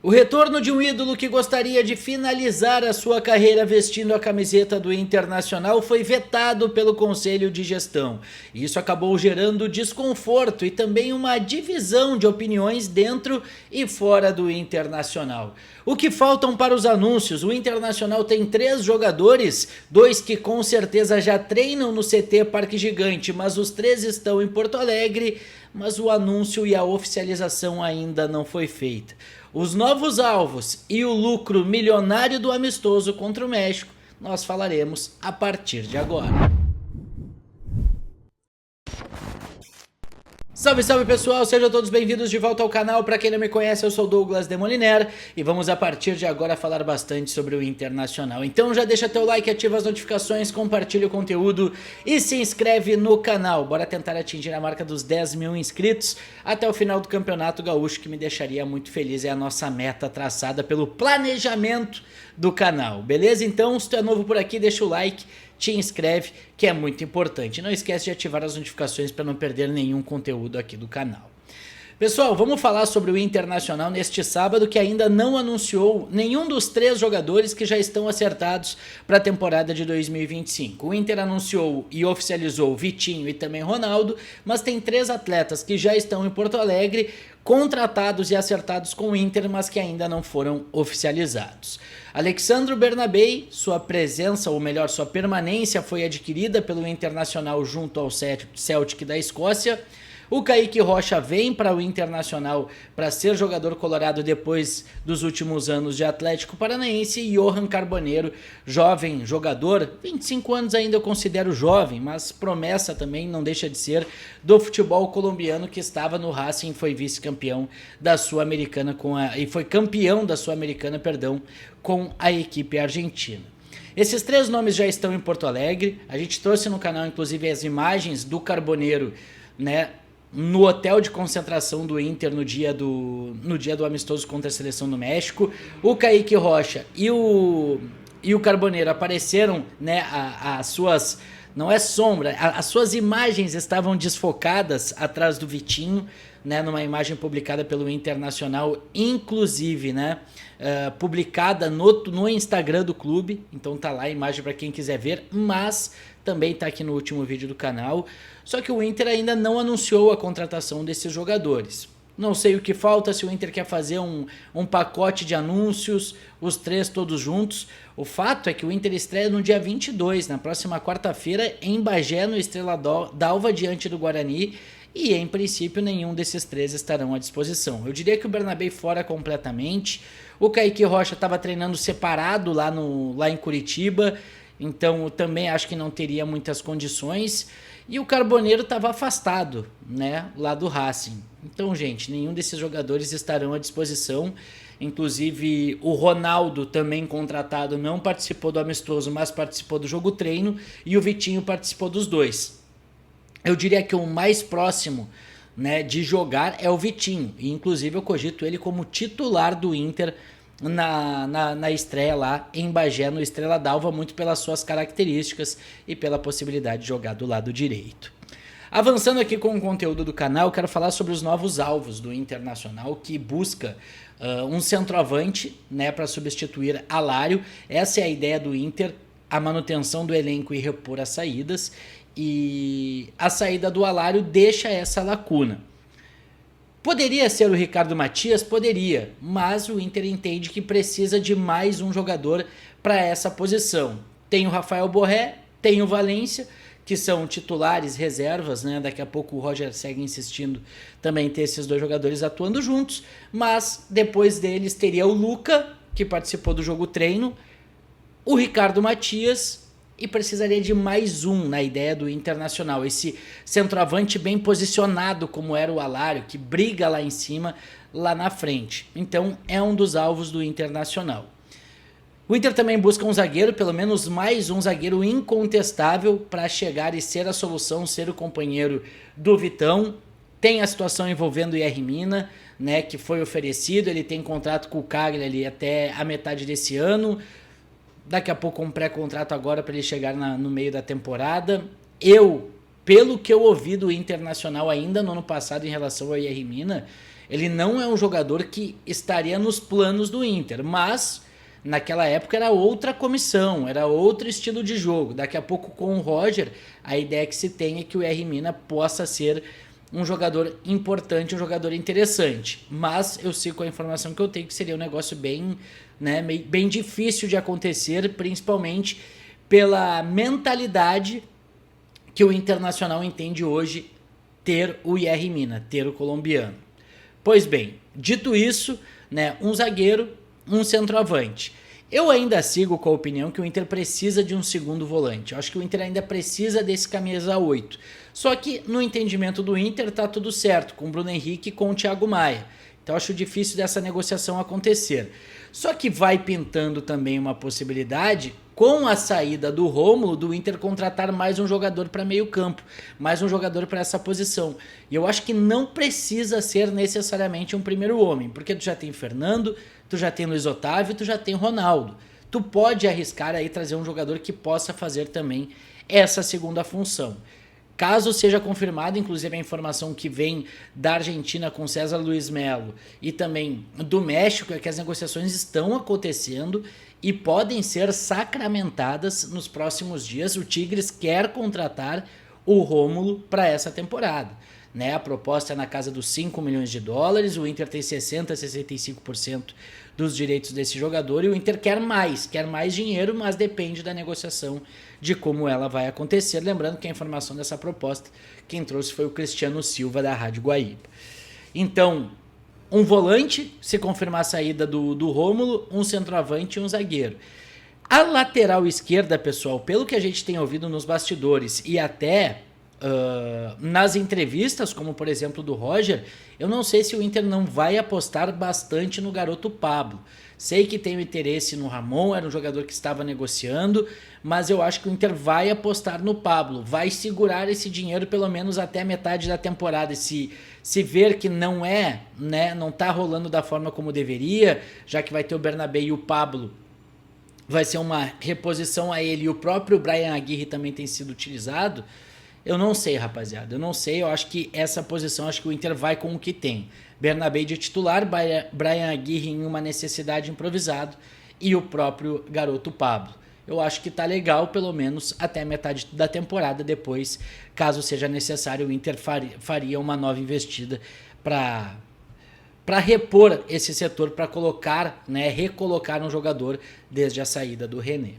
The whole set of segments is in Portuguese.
O retorno de um ídolo que gostaria de finalizar a sua carreira vestindo a camiseta do Internacional foi vetado pelo Conselho de Gestão. Isso acabou gerando desconforto e também uma divisão de opiniões dentro e fora do Internacional. O que faltam para os anúncios? O Internacional tem 3 jogadores, 2 que com certeza já treinam no CT Parque Gigante, mas os 3 estão em Porto Alegre, mas o anúncio e a oficialização ainda não foi feita. Os novos alvos e o lucro milionário do amistoso contra o México, nós falaremos a partir de agora. Salve, salve pessoal, sejam todos bem-vindos de volta ao canal. Para quem não me conhece, eu sou Douglas Demoliner e vamos a partir de agora falar bastante sobre o Internacional. Então já deixa teu like, ativa as notificações, compartilha o conteúdo e se inscreve no canal. Bora tentar atingir a marca dos 10 mil inscritos até o final do Campeonato Gaúcho, que me deixaria muito feliz. É a nossa meta traçada pelo planejamento do canal, beleza? Então, se tu é novo por aqui, deixa o like, te inscreve, que é muito importante. Não esquece de ativar as notificações para não perder nenhum conteúdo aqui do canal. Pessoal, vamos falar sobre o Internacional neste sábado, que ainda não anunciou nenhum dos 3 jogadores que já estão acertados para a temporada de 2025. O Inter anunciou e oficializou Vitinho e também Ronaldo, mas tem 3 atletas que já estão em Porto Alegre, contratados e acertados com o Inter, mas que ainda não foram oficializados. Alexandro Bernabei, sua presença, ou melhor, sua permanência foi adquirida pelo Internacional junto ao Celtic da Escócia. O Kaique Rocha vem para o Internacional para ser jogador colorado depois dos últimos anos de Atlético Paranaense. E Johan Carboneiro, jovem jogador, 25 anos ainda eu considero jovem, mas promessa também não deixa de ser, do futebol colombiano, que estava no Racing, foi vice-campeão da Sul-Americana e foi campeão da Sul-Americana, com a equipe argentina. Esses 3 nomes já estão em Porto Alegre. A gente trouxe no canal inclusive as imagens do Carboneiro, né, no hotel de concentração do Inter no dia do amistoso contra a seleção do México. O Kaique Rocha e o Carboneiro apareceram, né, as suas, não é sombra, as suas imagens estavam desfocadas atrás do Vitinho, né, numa imagem publicada pelo Internacional, inclusive, né, publicada no Instagram do clube. Então tá lá a imagem para quem quiser ver, mas também tá aqui no último vídeo do canal. Só que o Inter ainda não anunciou a contratação desses jogadores. Não sei o que falta, se o Inter quer fazer um pacote de anúncios, os 3 todos juntos. O fato é que o Inter estreia no dia 22, na próxima quarta-feira, em Bagé, no Estrela d'Alva, diante do Guarani. E em princípio nenhum desses 3 estarão à disposição. Eu diria que o Bernabei fora completamente. O Kaique Rocha estava treinando separado lá em Curitiba, então eu também acho que não teria muitas condições. E o Carboneiro estava afastado, né, lá do Racing. Então, gente, nenhum desses jogadores estarão à disposição. Inclusive o Ronaldo, também contratado, não participou do amistoso, mas participou do jogo treino. E o Vitinho participou dos 2. Eu diria que o mais próximo, né, de jogar é o Vitinho. E inclusive eu cogito ele como titular do Inter na estreia lá em Bagé, no Estrela d'Alva, muito pelas suas características e pela possibilidade de jogar do lado direito. Avançando aqui com o conteúdo do canal, quero falar sobre os novos alvos do Internacional, que busca um centroavante, né, para substituir Alário. Essa é a ideia do Inter, a manutenção do elenco e repor as saídas. E a saída do Alário deixa essa lacuna. Poderia ser o Ricardo Matias? Poderia, mas o Inter entende que precisa de mais um jogador para essa posição. Tem o Rafael Borré, tem o Valência, que são titulares, reservas, né? Daqui a pouco o Roger segue insistindo também em ter esses 2 jogadores atuando juntos, mas depois deles teria o Luca, que participou do jogo treino, o Ricardo Matias, e precisaria de mais um na ideia do Internacional, esse centroavante bem posicionado como era o Alário, que briga lá em cima, lá na frente. Então é um dos alvos do Internacional. O Inter também busca um zagueiro, pelo menos mais um zagueiro incontestável para chegar e ser a solução, ser o companheiro do Vitão. Tem a situação envolvendo o Yerry Mina, né, que foi oferecido, ele tem contrato com o Cagliari até a metade desse ano. Daqui a pouco um pré-contrato agora para ele chegar no meio da temporada. Pelo que eu ouvi do Internacional ainda no ano passado em relação ao Yerry Mina, Ele não é um jogador que estaria nos planos do Inter, mas naquela época era outra comissão, era outro estilo de jogo. Daqui a pouco com o Roger, a ideia que se tem é que o R. Mina possa ser um jogador importante, um jogador interessante. Mas eu sigo com a informação que eu tenho que seria um negócio bem, né, bem difícil de acontecer, principalmente pela mentalidade que o Internacional entende hoje ter o IR Mina, ter o colombiano. Pois bem, dito isso, né, um zagueiro, um centroavante. Eu ainda sigo com a opinião que o Inter precisa de um segundo volante. Eu acho que o Inter ainda precisa desse camisa 8. Só que no entendimento do Inter tá tudo certo, com o Bruno Henrique e com o Thiago Maia. Então eu acho difícil dessa negociação acontecer. Só que vai pintando também uma possibilidade, com a saída do Rômulo, do Inter contratar mais um jogador para meio campo, mais um jogador para essa posição. E eu acho que não precisa ser necessariamente um primeiro homem, porque tu já tem Fernando, tu já tem Luiz Otávio, tu já tem Ronaldo. Tu pode arriscar aí trazer um jogador que possa fazer também essa segunda função. Caso seja confirmado, inclusive a informação que vem da Argentina com César Luiz Melo e também do México, é que as negociações estão acontecendo e podem ser sacramentadas nos próximos dias. O Tigres quer contratar o Rômulo para essa temporada. Né? A proposta é na casa dos 5 milhões de dólares, o Inter tem 60% a 65% dos direitos desse jogador e o Inter quer mais dinheiro, mas depende da negociação de como ela vai acontecer. Lembrando que a informação dessa proposta, quem trouxe foi o Cristiano Silva da Rádio Guaíba. Então, um volante, se confirmar a saída do Rômulo, um centroavante e um zagueiro. A lateral esquerda, pessoal, pelo que a gente tem ouvido nos bastidores e até nas entrevistas, como por exemplo do Roger, eu não sei se o Inter não vai apostar bastante no garoto Pablo. Sei que tem o interesse no Ramon, era um jogador que estava negociando, mas eu acho que o Inter vai apostar no Pablo, vai segurar esse dinheiro pelo menos até a metade da temporada. E se ver que não é, né, não tá rolando da forma como deveria, já que vai ter o Bernabé e o Pablo, vai ser uma reposição a ele, e o próprio Brian Aguirre também tem sido utilizado. Eu não sei, rapaziada, eu não sei, eu acho que essa posição, acho que o Inter vai com o que tem. Bernabé de titular, Brian Aguirre em uma necessidade improvisado e o próprio garoto Pablo. Eu acho que tá legal, pelo menos até a metade da temporada. Depois, caso seja necessário, o Inter faria uma nova investida para repor esse setor, para colocar, né, recolocar um jogador desde a saída do René.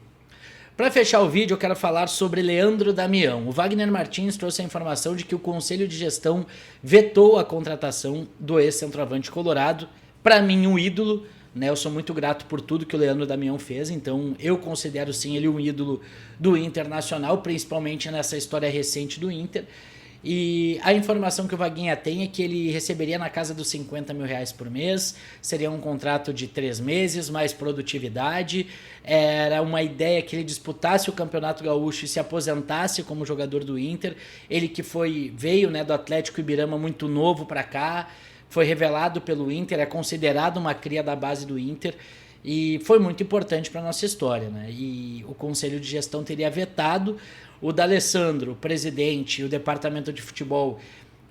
Para fechar o vídeo, eu quero falar sobre Leandro Damião. O Wagner Martins trouxe a informação de que o Conselho de Gestão vetou a contratação do ex-centroavante colorado. Para mim, um ídolo, né? Eu sou muito grato por tudo que o Leandro Damião fez, então eu considero sim ele um ídolo do Internacional, principalmente nessa história recente do Inter. E a informação que o Vaguinha tem é que ele receberia na casa dos 50 mil reais por mês, seria um contrato de 3 meses, mais produtividade, era uma ideia que ele disputasse o Campeonato Gaúcho e se aposentasse como jogador do Inter, ele que veio, né, do Atlético Ibirama muito novo para cá, foi revelado pelo Inter, é considerado uma cria da base do Inter, e foi muito importante para a nossa história, né? E o Conselho de Gestão teria vetado. O D'Alessandro, o presidente, e o departamento de futebol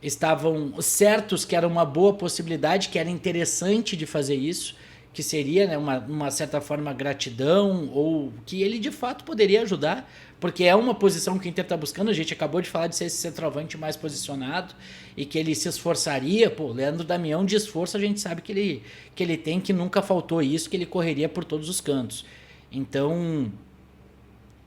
estavam certos que era uma boa possibilidade, que era interessante de fazer isso, que seria, né, uma certa forma gratidão, ou que ele de fato poderia ajudar, porque é uma posição que o Inter está buscando. A gente acabou de falar de ser esse centroavante mais posicionado e que ele se esforçaria. Pô, Leandro Damião de esforço a gente sabe que ele tem, que nunca faltou isso, que ele correria por todos os cantos. Então,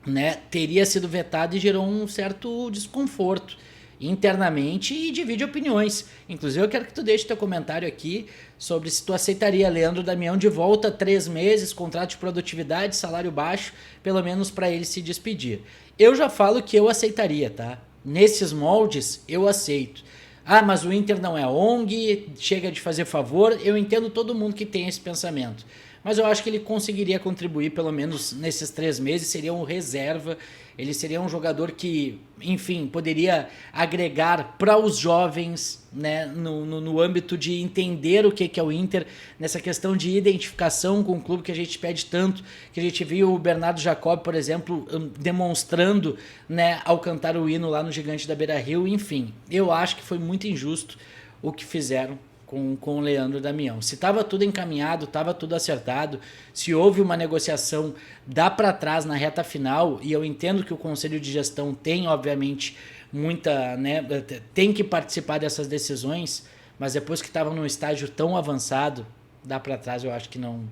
né, teria sido vetado e gerou um certo desconforto internamente e divide opiniões. Inclusive eu quero que tu deixe teu comentário aqui sobre se tu aceitaria Leandro Damião de volta, 3 meses, contrato de produtividade, salário baixo, pelo menos para ele se despedir. Eu já falo que eu aceitaria, tá? Nesses moldes eu aceito. Ah, mas o Inter não é ONG, chega de fazer favor. Eu entendo todo mundo que tem esse pensamento, mas eu acho que ele conseguiria contribuir pelo menos nesses 3 meses, seria um reserva, ele seria um jogador que, enfim, poderia agregar para os jovens, né, no âmbito de entender o que é o Inter, nessa questão de identificação com o clube que a gente pede tanto, que a gente viu o Bernardo Jacob, por exemplo, demonstrando, né, ao cantar o hino lá no Gigante da Beira-Rio. Enfim, eu acho que foi muito injusto o que fizeram com o Leandro Damião. Se estava tudo encaminhado, estava tudo acertado, se houve uma negociação dá para trás na reta final, e eu entendo que o Conselho de Gestão tem, obviamente, muita, né, tem que participar dessas decisões, mas depois que estava num estágio tão avançado, dá para trás, eu acho que não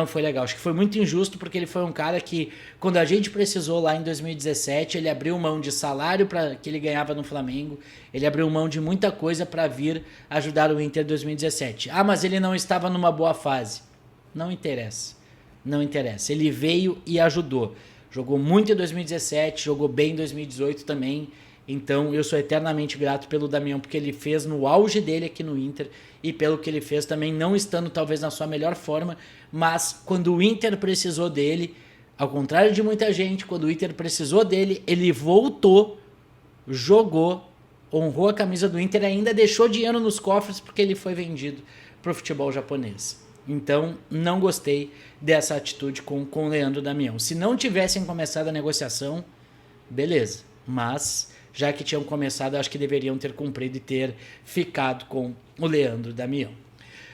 foi legal. Acho que foi muito injusto, porque ele foi um cara que, quando a gente precisou lá em 2017, ele abriu mão de salário que ele ganhava no Flamengo, ele abriu mão de muita coisa para vir ajudar o Inter em 2017. Ah, mas ele não estava numa boa fase. Não interessa. Não interessa. Ele veio e ajudou. Jogou muito em 2017, jogou bem em 2018 também. Então eu sou eternamente grato pelo Damião, porque ele fez no auge dele aqui no Inter, e pelo que ele fez também, não estando talvez na sua melhor forma, mas quando o Inter precisou dele, ao contrário de muita gente, quando o Inter precisou dele, ele voltou, jogou, honrou a camisa do Inter e ainda deixou dinheiro nos cofres, porque ele foi vendido para o futebol japonês. Então não gostei dessa atitude com o Leandro Damião. Se não tivessem começado a negociação, beleza, mas já que tinham começado, acho que deveriam ter cumprido e ter ficado com o Leandro Damião.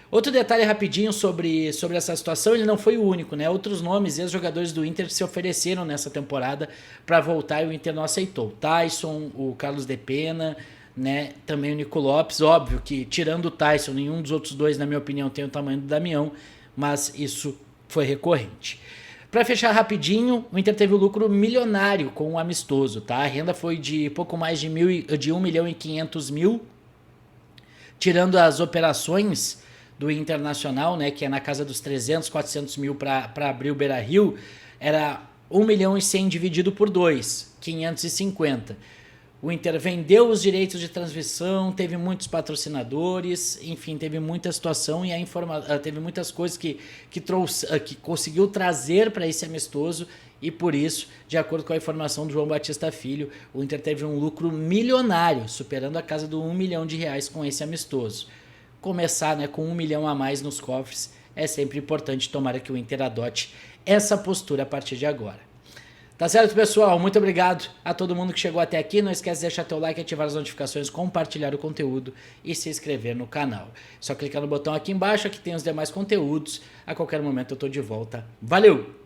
Outro detalhe rapidinho sobre essa situação, ele não foi o único, né? Outros nomes, ex-jogadores do Inter se ofereceram nessa temporada para voltar e o Inter não aceitou. Tyson, o Carlos de Pena, né? Também o Nico Lopes, óbvio que tirando o Tyson, nenhum dos outros dois, na minha opinião, tem o tamanho do Damião, mas isso foi recorrente. Para fechar rapidinho, o Inter teve um lucro milionário com o amistoso, tá? A renda foi de pouco mais de 1 milhão e 500 mil, tirando as operações do Internacional, né, que é na casa dos 300, 400 mil para abrir o Beira-Rio, era 1 milhão e 100 dividido por 2, 550. O Inter vendeu os direitos de transmissão, teve muitos patrocinadores, enfim, teve muita situação e teve muitas coisas que conseguiu trazer para esse amistoso, e por isso, de acordo com a informação do João Batista Filho, o Inter teve um lucro milionário, superando a casa do 1 milhão de reais com esse amistoso. Começar, né, com 1 milhão a mais nos cofres é sempre importante, tomara que o Inter adote essa postura a partir de agora. Tá certo, pessoal? Muito obrigado a todo mundo que chegou até aqui. Não esquece de deixar teu like, ativar as notificações, compartilhar o conteúdo e se inscrever no canal. Só clicar no botão aqui embaixo, aqui tem os demais conteúdos. A qualquer momento eu tô de volta. Valeu!